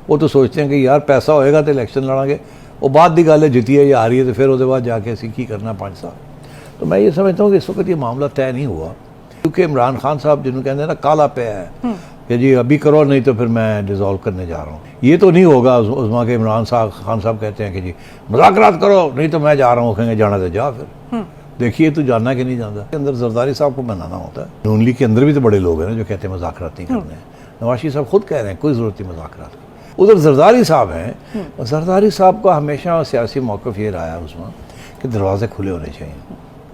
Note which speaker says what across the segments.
Speaker 1: वो तो सोचते हैं कि यार पैसा होएगा तो इलेक्शन लड़ांगे, वो बात दी गल है जिती है या आ रही है तो फिर उसके बाद जाके असी की करना 5 साल। तो मैं ये समझता हूँ कि इस वक्त ये मामला तय नहीं हुआ, क्योंकि इमरान खान साहब जिन्होंने कहते हैं ना काला पे है कि जी अभी करो नहीं तो फिर मैं डिज़ोल्व करने जा रहा हूँ। ये तो नहीं होगा उस्मा के इमरान खान साहब कहते हैं कि जी मुज़ाकरात करो नहीं तो मैं जा रहा हूँ, कहेंगे जाना तो जा फिर। देखिए तो जानना कि नहीं जानता, अंदर जरदारी साहब को बनाना होता है। नून लीग के अंदर भी तो बड़े लोग हैं ना जो कहते हैं मुज़ाकरात नहीं करने हैं। नवाज शरीफ साहब खुद कह रहे हैं कोई ज़रूरत नहीं मुज़ाकरात की। उधर जरदारी साहब हैं, और जरदारी साहब का हमेशा सियासी मौक़िफ़ ये रहा है उसमें कि दरवाजे खुले होने चाहिए,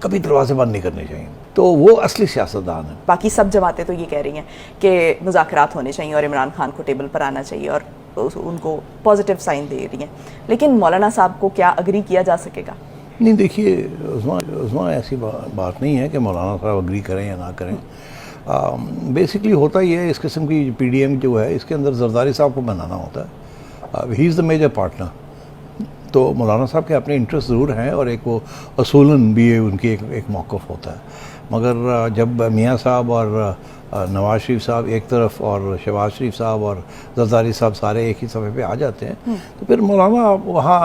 Speaker 1: कभी दरवाजे बंद नहीं करने चाहिए। तो वो असली सियासतदान है।
Speaker 2: बाकी सब जमातें तो ये कह रही हैं कि मुज़ाकरात होने चाहिए और इमरान खान को टेबल पर आना चाहिए और उनको पॉजिटिव साइन दे रही हैं, लेकिन मौलाना साहब को क्या अग्री किया जा सकेगा?
Speaker 1: नहीं, देखिए उस्मा ऐसी बात नहीं है कि मौलाना साहब अग्री करें या ना करें। बेसिकली होता ही है, इस किस्म की PDM जो है इसके अंदर जरदारी साहब को बनाना होता है। He is the major partner. तो मौलाना साहब के अपने इंटरेस्ट ज़रूर हैं और एक वो असूलन भी उनकी एक मौक़िफ़ होता है। मगर जब मियाँ साहब और नवाज शरीफ साहब एक तरफ और शहबाज शरीफ साहब और जरदारी साहब सारे एक ही सफ़े पे आ जाते हैं तो फिर मौलाना वहाँ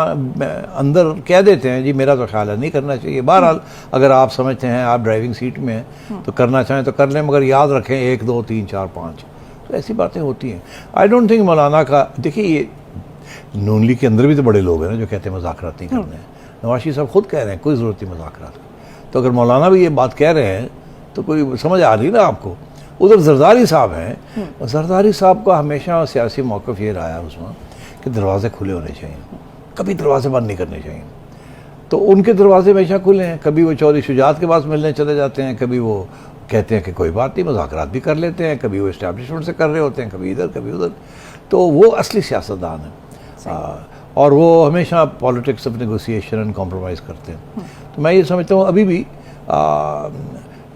Speaker 1: अंदर कह देते हैं जी मेरा तो ख्याल है नहीं करना चाहिए। बहरहाल अगर आप समझते हैं आप ड्राइविंग सीट में हैं तो करना चाहें तो कर लें, मगर याद रखें 1 2 3 4 5, तो ऐसी बातें होती हैं। आई डोंट थिंक मौलाना का, देखिए ये नून लीग के अंदर भी तो बड़े लोग हैं ना जो कहते हैं मुज़ाकरात नहीं करने हैं। नवाज शरीफ साहब खुद कह रहे हैं कोई ज़रूरत नहीं मुज़ाकरात की। तो अगर मौलाना भी ये बात कह रहे हैं तो कोई समझ आ रही ना आपको। उधर जरदारी साहब हैं, और जरदारी साहब का हमेशा सियासी मौक़िफ़ ये रहा है उसमें कि दरवाजे खुले होने चाहिए, कभी दरवाजे बंद नहीं करने चाहिए। तो उनके दरवाजे हमेशा खुले हैं। कभी वो चौधरी शुजात के पास मिलने चले जाते हैं, कभी वो कहते हैं कि कोई बात नहीं मुज़ाकरात भी कर लेते हैं, कभी वो इस्टेब्लिशमेंट से कर रहे होते हैं, कभी इधर कभी उधर। तो वो असली सियासतदान है और वो हमेशा politics of negotiation and compromise करते हैं। तो मैं ये समझता हूँ अभी भी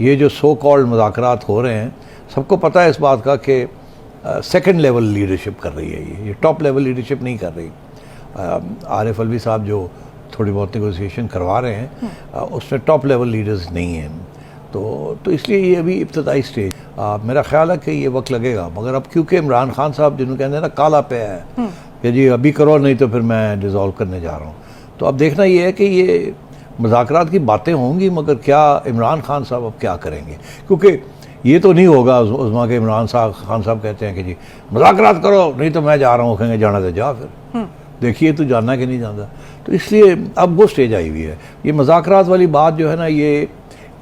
Speaker 1: ये जो सो कॉल्ड मुज़ाकरात हो रहे हैं, सबको पता है इस बात का कि सेकंड लेवल लीडरशिप कर रही है, ये टॉप लेवल लीडरशिप नहीं कर रही। आरिफ अलवी साहब जो थोड़ी बहुत नेगोशिएशन करवा रहे हैं उसमें टॉप लेवल लीडर्स नहीं हैं। तो इसलिए ये अभी इब्तदाई स्टेज, मेरा ख्याल है कि ये वक्त लगेगा। मगर अब क्योंकि इमरान खान साहब जिन्होंने कहते हैं ना काला पे है कि जी अभी करो नहीं तो फिर मैं डिज़ोल्व करने जा रहा हूँ, तो अब देखना ये है कि ये मुज़ाकरात की बातें होंगी, मगर क्या इमरान खान साहब अब क्या करेंगे? क्योंकि ये तो नहीं होगा उस्मा के इमरान खान साहब कहते हैं कि जी मुज़ाकरात करो नहीं तो मैं जा रहा हूँ, कहेंगे जाना तो जा फिर। देखिए तो जानना कि नहीं जानता। तो इसलिए अब वो स्टेज आई हुई है। ये मुज़ाकरात वाली बात जो है ना, ये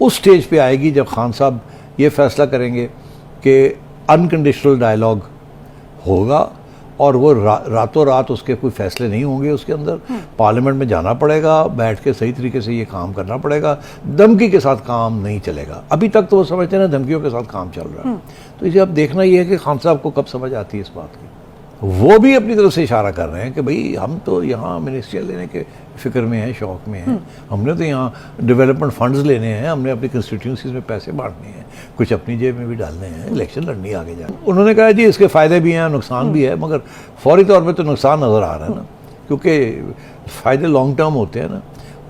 Speaker 1: उस स्टेज पे आएगी जब खान साहब ये फैसला करेंगे कि अनकंडीशनल डायलॉग होगा और वो रातों रात उसके कोई फैसले नहीं होंगे। उसके अंदर पार्लियामेंट में जाना पड़ेगा, बैठ के सही तरीके से ये काम करना पड़ेगा। धमकी के साथ काम नहीं चलेगा। अभी तक तो वो समझते हैं ना धमकियों के साथ काम चल रहा है। तो इसे अब देखना ये है कि खान साहब को कब समझ आती है इस बात की। वो भी अपनी तरफ से इशारा कर रहे हैं कि भाई हम तो यहाँ मिनिस्ट्रियल लेने के फिक्र में हैं, शौक में हैं। हमने तो यहाँ डेवलपमेंट फंड्स लेने हैं, हमने अपनी कंस्टिट्यूंसीज में पैसे बांटने हैं, कुछ अपनी जेब में भी डालने हैं, इलेक्शन लड़नी आगे जाए। उन्होंने कहा जी इसके फ़ायदे भी हैं नुकसान भी है, मगर फौरी तौर पर तो नुकसान नज़र आ रहा है ना, क्योंकि फ़ायदे लॉन्ग टर्म होते हैं ना,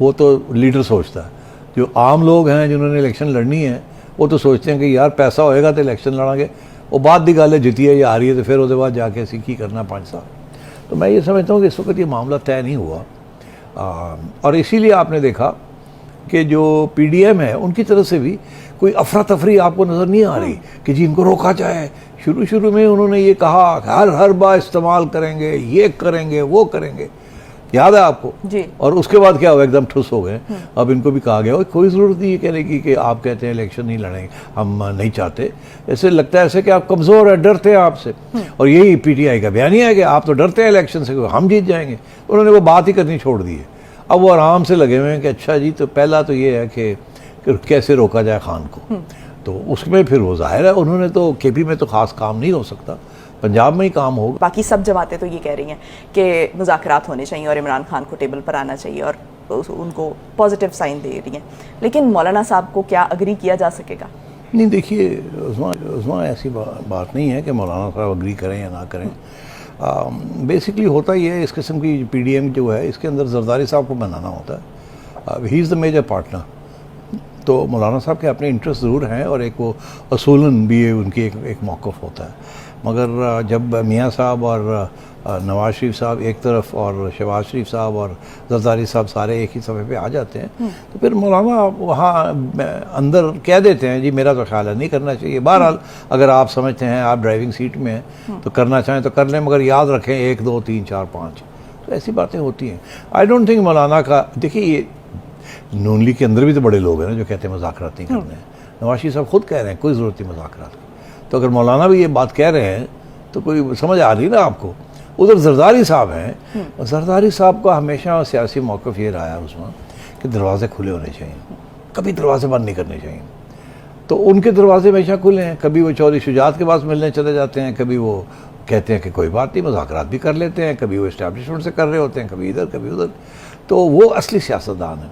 Speaker 1: वो तो लीडर सोचता है। जो आम लोग हैं जिन्होंने इलेक्शन लड़नी है वो तो सोचते हैं कि यार पैसा होएगा तो इलेक्शन लड़ांगे, वो बात दी गल है जिती है या आ रही है तो फिर उसके बाद जाके असी की करना 5 साल। तो मैं ये समझता हूँ कि इस वक्त ये मामला तय नहीं हुआ। और इसीलिए आपने देखा कि जो PDM है उनकी तरफ से भी कोई अफरा तफरी आपको नज़र नहीं आ रही कि जी इनको रोका जाए। शुरू में उन्होंने ये कहा हर बार इस्तेमाल करेंगे, ये करेंगे वो करेंगे, याद है आपको जी। और उसके बाद क्या हुआ, एकदम ठुस हो गए। अब इनको भी कहा गया कोई ज़रूरत नहीं है कहने की कि आप कहते हैं इलेक्शन नहीं लड़ेंगे, हम नहीं चाहते। ऐसे लगता है ऐसे कि आप कमज़ोर है, डरते हैं आपसे। और यही PTI का बयान है कि आप तो डरते हैं इलेक्शन से, हम जीत जाएंगे। उन्होंने वो बात ही करनी छोड़ दी है। अब वो आराम से लगे हुए हैं कि अच्छा जी तो पहला तो ये है कि कैसे रोका जाए खान को। तो उसमें फिर वो जाहिर है उन्होंने तो KP में तो ख़ास काम नहीं हो सकता, पंजाब में ही काम होगा।
Speaker 2: बाकी सब जमातें तो ये कह रही हैं कि मुज़ाकरात होने चाहिए और इमरान खान को टेबल पर आना चाहिए और उनको पॉजिटिव साइन दे रही हैं, लेकिन मौलाना साहब को क्या अग्री किया जा सकेगा?
Speaker 1: नहीं, देखिए उस्मा ऐसी बात नहीं है कि मौलाना साहब अग्री करें या ना करें। बेसिकली होता ही है, इस किस्म की PDM जो है इसके अंदर जरदारी साहब को बनाना होता है। He is the major partner. तो मौलाना साहब के अपने इंटरेस्ट ज़रूर हैं और एक वो असूलन भी उनकी एक मौक़िफ़ होता है। मगर जब मियाँ साहब और नवाज शरीफ साहब एक तरफ और शहबाज शरीफ साहब और जरदारी साहब सारे एक ही सफ़े पे आ जाते हैं तो फिर मौलाना वहाँ अंदर कह देते हैं जी मेरा तो ख्याल है नहीं करना चाहिए। बहरहाल अगर आप समझते हैं आप ड्राइविंग सीट में हैं तो करना चाहें तो कर लें, मगर याद रखें 1 2 3 4 5, तो ऐसी बातें होती हैं। आई डोंट थिंक मौलाना का, देखिए ये नून लीग के अंदर भी तो बड़े लोग हैं ना जो कहते हैं मुज़ाकरात नहीं करने हैं। नवाज शरीफ साहब खुद कह रहे हैं कोई ज़रूरत नहीं मुज़ाकरात की, तो अगर मौलाना भी ये बात कह रहे हैं तो कोई समझ आ रही ना आपको। उधर जरदारी साहब हैं, जरदारी साहब का हमेशा सियासी मौक़िफ़ ये रहा है उसमें कि दरवाजे खुले होने चाहिए, कभी दरवाजे बंद नहीं करने चाहिए। तो उनके दरवाजे हमेशा खुले हैं, कभी वो चौधरी शुजात के पास मिलने चले जाते हैं, कभी वो कहते हैं कि कोई बात नहीं मुज़ाकरात भी कर लेते हैं, कभी वो इस्टेब्लिशमेंट से कर रहे होते हैं, कभी इधर कभी उधर। तो वो असली सियासतदान है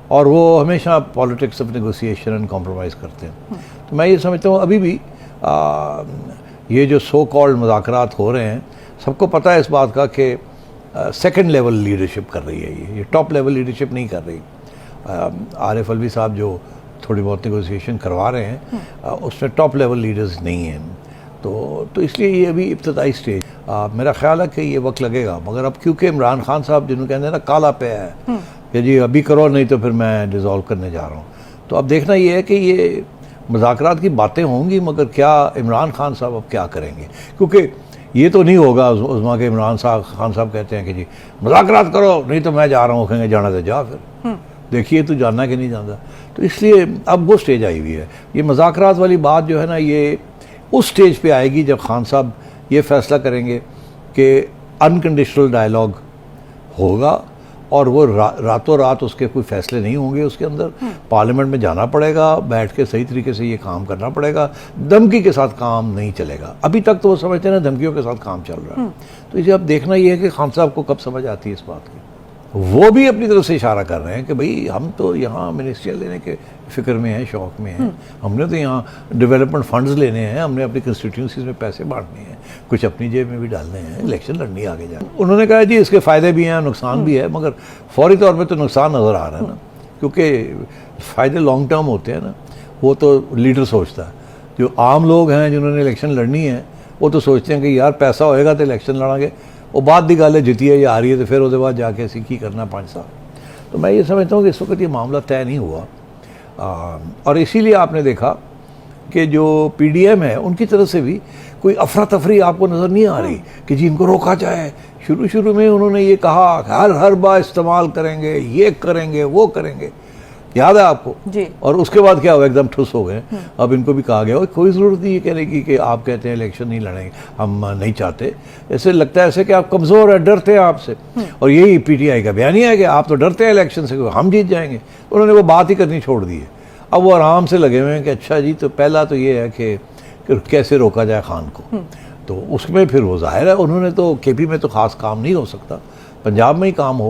Speaker 1: और वो हमेशा politics of negotiation and compromise करते हैं। तो मैं ये समझता हूँ अभी भी ये जो सो कॉल्ड मुज़ाकरात हो रहे हैं, सबको पता है इस बात का कि सेकंड लेवल लीडरशिप कर रही है, ये टॉप लेवल लीडरशिप नहीं कर रही। आरिफ अलवी साहब जो थोड़ी बहुत नेगोशिएशन करवा रहे हैं उसमें टॉप लेवल लीडर्स नहीं हैं, तो इसलिए ये अभी इब्तदाई स्टेज। मेरा ख्याल है कि ये वक्त लगेगा, मगर अब क्योंकि इमरान खान साहब जिन्होंने कहते हैं ना काला पे है कि जी अभी करो नहीं तो फिर मैं डिज़ोल्व करने जा रहा हूँ, तो अब देखना ये है कि ये मुज़ाकरात की बातें होंगी मगर क्या इमरान खान साहब अब क्या करेंगे, क्योंकि ये तो नहीं होगा उज़मा के इमरान खान साहब कहते हैं कि जी मुज़ाकरात करो नहीं तो मैं जा रहा हूँ, कहेंगे जाना तो जा, फिर देखिए तू जानना कि नहीं जानता। तो इसलिए अब वो स्टेज आई हुई है, ये मुज़ाकरात वाली बात जो है ना ये उस स्टेज पे आएगी जब खान साहब ये फैसला करेंगे कि अनकंडीशनल डायलॉग होगा और वो रातों रात उसके कोई फैसले नहीं होंगे, उसके अंदर पार्लियामेंट में जाना पड़ेगा, बैठ के सही तरीके से ये काम करना पड़ेगा, धमकी के साथ काम नहीं चलेगा। अभी तक तो वो समझते हैं ना धमकियों के साथ काम चल रहा है। तो इसे अब देखना ये है कि खान साहब को कब समझ आती है इस बात की। वो भी अपनी तरफ से इशारा कर रहे हैं कि भाई हम तो यहाँ मिनिस्ट्रियल लेने के फ़िक्र में हैं, शौक़ में हैं, हमने तो यहाँ डेवलपमेंट फंड्स लेने हैं, हमने अपनी कंस्टिट्यूंसीज में पैसे बांटने हैं, कुछ अपनी जेब में भी डालने हैं, इलेक्शन लड़नी आगे जाए। उन्होंने कहा जी इसके फ़ायदे भी हैं नुकसान भी है, मगर फौरी तौर पर तो नुकसान नज़र आ रहा है ना, क्योंकि फ़ायदे लॉन्ग टर्म होते हैं ना, वो तो लीडर सोचता है। जो आम लोग हैं जिन्होंने इलेक्शन लड़नी है वो तो सोचते हैं कि यार पैसा होएगा तो इलेक्शन लड़ांगे, वो बात दी गल है जिती है या आ रही है तो फिर उसके बाद जाके असी की करना 5 साल। तो मैं ये समझता हूँ कि इस वक्त ये मामला तय नहीं हुआ और इसीलिए आपने देखा कि जो PDM है उनकी तरफ से भी कोई अफरा तफरी आपको नज़र नहीं आ रही कि जी इनको रोका जाए। शुरू में उन्होंने ये कहा हर बार इस्तेमाल करेंगे, ये करेंगे वो करेंगे, याद है आपको जी। और उसके बाद क्या हुआ, एकदम ठुस हो गए। अब इनको भी कहा गया कोई ज़रूरत नहीं है कहने की कि आप कहते हैं इलेक्शन नहीं लड़ेंगे, हम नहीं चाहते। ऐसे लगता है ऐसे कि आप कमज़ोर है, डरते हैं आपसे, और यही PTI का बयान है कि आप तो डरते हैं इलेक्शन से, हम जीत जाएंगे। उन्होंने वो बात ही करनी छोड़ दी है। अब वो आराम से लगे हुए हैं कि अच्छा जी तो पहला तो ये है कि कैसे रोका जाए खान को, तो उसमें फिर वो जाहिर है उन्होंने तो KP में तो ख़ास काम नहीं हो सकता, पंजाब में ही काम हो।